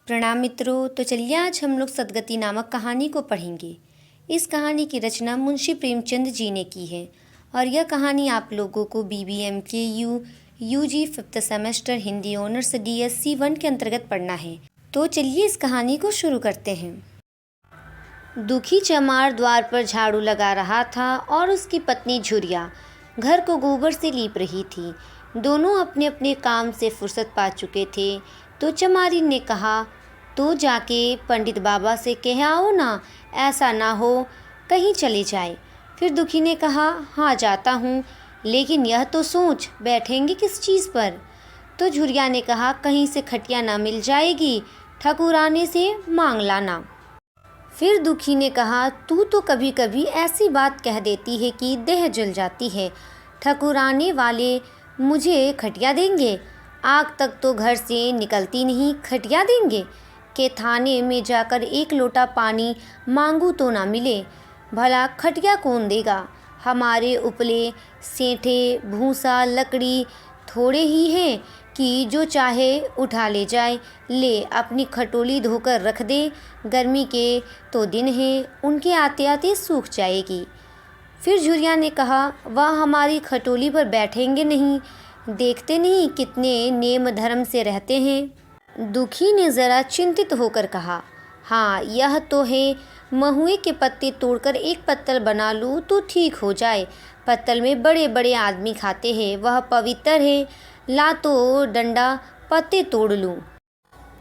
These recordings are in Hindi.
प्रणाम मित्रों। तो चलिए आज हम लोग सदगति नामक कहानी को पढ़ेंगे। इस कहानी की रचना मुंशी प्रेमचंद जी ने की है और यह कहानी आप लोगों को बीबीएम के UG 5th semester Hindi honours DSC 1 के अंतर्गत पढ़ना है। तो चलिए इस कहानी को शुरू करते हैं। दुखी चमार द्वार पर झाड़ू लगा रहा था और उसकी पत्नी झुरिया घर को गोबर से लीप रही थी। दोनों अपने अपने काम से फुर्सत पा चुके थे। तो चमारी ने कहा, तो जाके पंडित बाबा से कह आओ ना, ऐसा ना हो कहीं चले जाए। फिर दुखी ने कहा, हाँ जाता हूँ, लेकिन यह तो सोच बैठेंगे किस चीज़ पर। तो झुरिया ने कहा, कहीं से खटिया ना मिल जाएगी, ठकुराने से मांग लाना। फिर दुखी ने कहा, तू तो कभी कभी ऐसी बात कह देती है कि देह जल जाती है। ठकुराने वाले मुझे खटिया देंगे? आग तक तो घर से निकलती नहीं, खटिया देंगे? के थाने में जाकर एक लोटा पानी मांगू तो ना मिले। भला खटिया कौन देगा? हमारे उपले सेंठे भूसा लकड़ी थोड़े ही हैं कि जो चाहे उठा ले जाए। ले अपनी खटोली धोकर रख दे, गर्मी के तो दिन हैं, उनके आते आते सूख जाएगी। फिर झुरिया ने कहा, वह हमारी खटोली पर बैठेंगे नहीं, देखते नहीं कितने नेम धर्म से रहते हैं। दुखी ने ज़रा चिंतित होकर कहा, हाँ यह तो है, महुए के पत्ते तोड़कर एक पत्तल बना लूँ तो ठीक हो जाए। पत्तल में बड़े बड़े आदमी खाते हैं, वह पवित्र है। ला तो डंडा पत्ते तोड़ लूँ।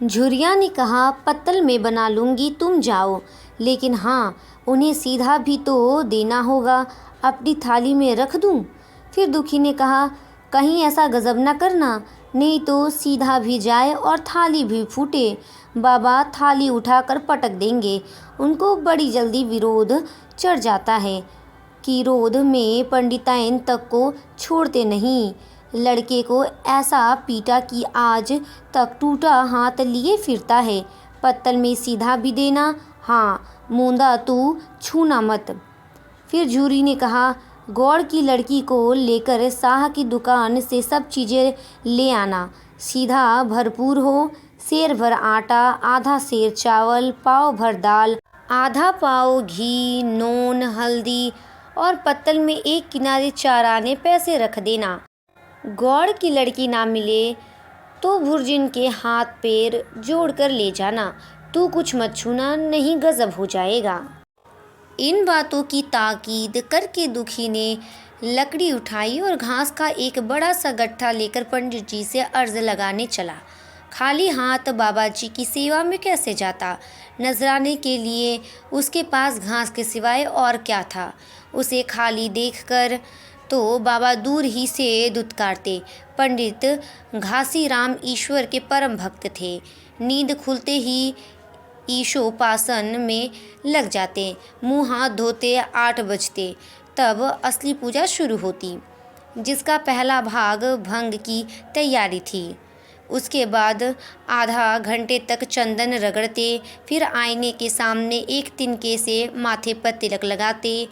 झुरिया ने कहा, पत्तल में बना लूँगी, तुम जाओ, लेकिन हाँ उन्हें सीधा भी तो देना होगा, अपनी थाली में रख दूँ। फिर दुखी ने कहा, कहीं ऐसा गजब न करना, नहीं तो सीधा भी जाए और थाली भी फूटे। बाबा थाली उठाकर पटक देंगे। उनको बड़ी जल्दी विरोध चढ़ जाता है। किरोध में पंडिताइन तक को छोड़ते नहीं। लड़के को ऐसा पीटा कि आज तक टूटा हाथ लिए फिरता है। पत्तल में सीधा भी देना, हाँ मूंदा तू छूना मत। फिर झूरी ने कहा, गौड़ की लड़की को लेकर शाह की दुकान से सब चीज़ें ले आना, सीधा भरपूर हो, सेर भर आटा, आधा सेर चावल, पाव भर दाल, आधा पाव घी, नून, हल्दी और पत्तल में एक किनारे 4 आने पैसे रख देना। गौड़ की लड़की ना मिले तो भुर्जिन के हाथ पैर जोड़ कर ले जाना, तू कुछ मत छूना, नहीं गजब हो जाएगा। इन बातों की ताकीद करके दुखी ने लकड़ी उठाई और घास का एक बड़ा सा गट्ठा लेकर पंडित जी से अर्ज लगाने चला। खाली हाथ बाबा जी की सेवा में कैसे जाता? नजराने के लिए उसके पास घास के सिवाय और क्या था? उसे खाली देखकर तो बाबा दूर ही से दुत्कारते। पंडित घासीराम ईश्वर के परम भक्त थे। नींद खुलते ही ईशोपासन में लग जाते। मुँह हाथ धोते 8 बजते, तब असली पूजा शुरू होती, जिसका पहला भाग भंग की तैयारी थी। उसके बाद आधा घंटे तक चंदन रगड़ते, फिर आईने के सामने एक तिनके से माथे पर तिलक लगाते।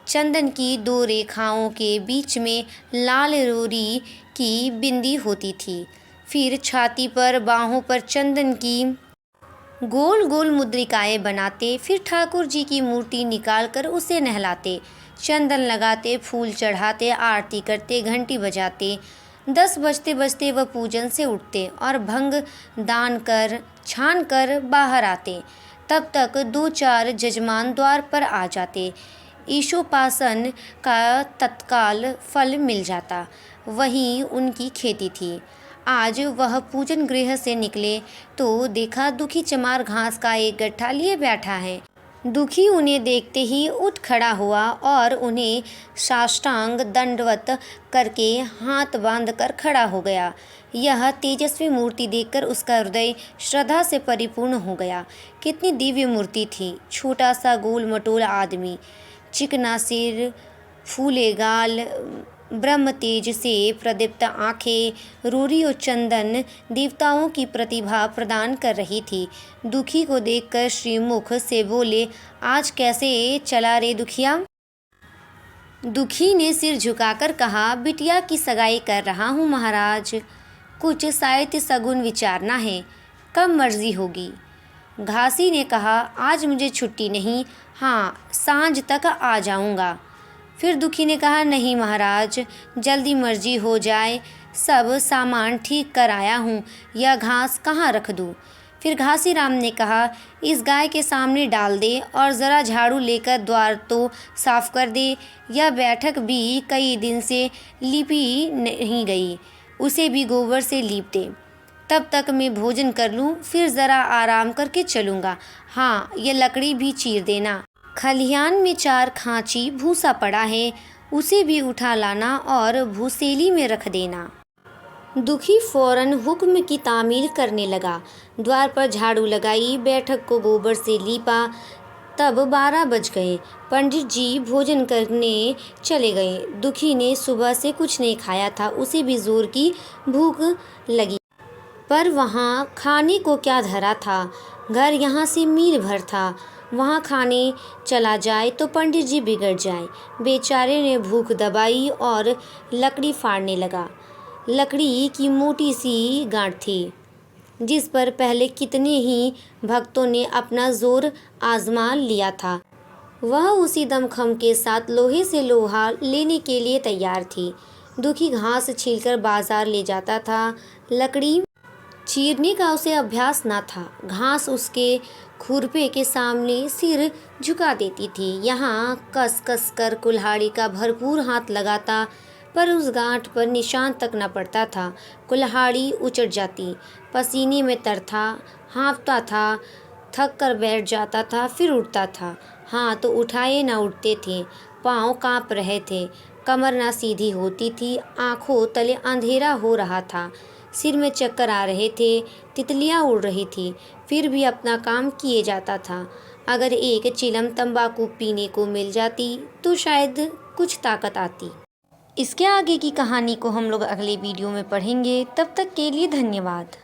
चंदन की 2 रेखाओं के बीच में लाल रोरी की बिंदी होती थी। फिर छाती पर बाहों पर चंदन की गोल गोल मुद्रिकाएं बनाते। फिर ठाकुर जी की मूर्ति निकालकर उसे नहलाते, चंदन लगाते, फूल चढ़ाते, आरती करते, घंटी बजाते। 10 बजते बजते वह पूजन से उठते और भंग दान कर छान कर बाहर आते। तब तक 2-4 जजमान द्वार पर आ जाते। ईशोपासन का तत्काल फल मिल जाता। वहीं उनकी खेती थी। आज वह पूजन गृह से निकले तो देखा दुखी चमार घास का एक गट्ठा लिए बैठा है। दुखी उन्हें देखते ही उठ खड़ा हुआ और उन्हें साष्टांग दंडवत करके हाथ बांधकर खड़ा हो गया। यह तेजस्वी मूर्ति देखकर उसका हृदय श्रद्धा से परिपूर्ण हो गया। कितनी दिव्य मूर्ति थी! छोटा सा गोल मटोल आदमी, चिकना सिर, फूले गाल, ब्रह्म तेज से प्रदीप्त आंखें, रोरी और चंदन देवताओं की प्रतिभा प्रदान कर रही थी। दुखी को देखकर श्रीमुख से बोले, आज कैसे चला रे दुखिया? दुखी ने सिर झुकाकर कहा, बिटिया की सगाई कर रहा हूँ महाराज, कुछ साहित्य सगुन विचारना है। कब मर्जी होगी। घासी ने कहा, आज मुझे छुट्टी नहीं, हाँ सांझ तक आ जाऊंगा। फिर दुखी ने कहा, नहीं महाराज, जल्दी मर्जी हो जाए, सब सामान ठीक कर आया हूँ, यह घास कहाँ रख दूँ। फिर घासी राम ने कहा, इस गाय के सामने डाल दे और ज़रा झाड़ू लेकर द्वार तो साफ कर दे। यह बैठक भी कई दिन से लीपी नहीं गई, उसे भी गोबर से लीप दे। तब तक मैं भोजन कर लूँ, फिर ज़रा आराम करके चलूँगा। हाँ, यह लकड़ी भी चीर देना। खलिहान में 4 खांची भूसा पड़ा है, उसे भी उठा लाना और भूसेली में रख देना। दुखी फौरन हुक्म की तामील करने लगा। द्वार पर झाड़ू लगाई, बैठक को गोबर से लीपा। तब 12 बज गए। पंडित जी भोजन करने चले गए। दुखी ने सुबह से कुछ नहीं खाया था, उसे भी जोर की भूख लगी, पर वहाँ खाने को क्या धरा था। घर यहाँ से मील भर था, वहाँ खाने चला जाए तो पंडित जी बिगड़ जाए। बेचारे ने भूख दबाई और लकड़ी फाड़ने लगा। लकड़ी की मोटी सी गांठ थी, जिस पर पहले कितने ही भक्तों ने अपना जोर आजमा लिया था। वह उसी दमखम के साथ लोहे से लोहा लेने के लिए तैयार थी। दुखी घास छीलकर बाजार ले जाता था, लकड़ी चीरने का उसे अभ्यास न था। घास उसके खुरपे के सामने सिर झुका देती थी। यहाँ कस कस कर कुल्हाड़ी का भरपूर हाथ लगाता, पर उस गांठ पर निशान तक न पड़ता था। कुल्हाड़ी उचट जाती, पसीने में तरता, हाँफता था, थक कर बैठ जाता था, फिर उठता था। हाथ तो उठाए न उठते थे, पाँव काँप रहे थे, कमर ना सीधी होती थी, आँखों तले अंधेरा हो रहा था, सिर में चक्कर आ रहे थे, तितलियाँ उड़ रही थी, फिर भी अपना काम किए जाता था। अगर एक चिलम तंबाकू पीने को मिल जाती तो शायद कुछ ताकत आती। इसके आगे की कहानी को हम लोग अगले वीडियो में पढ़ेंगे। तब तक के लिए धन्यवाद।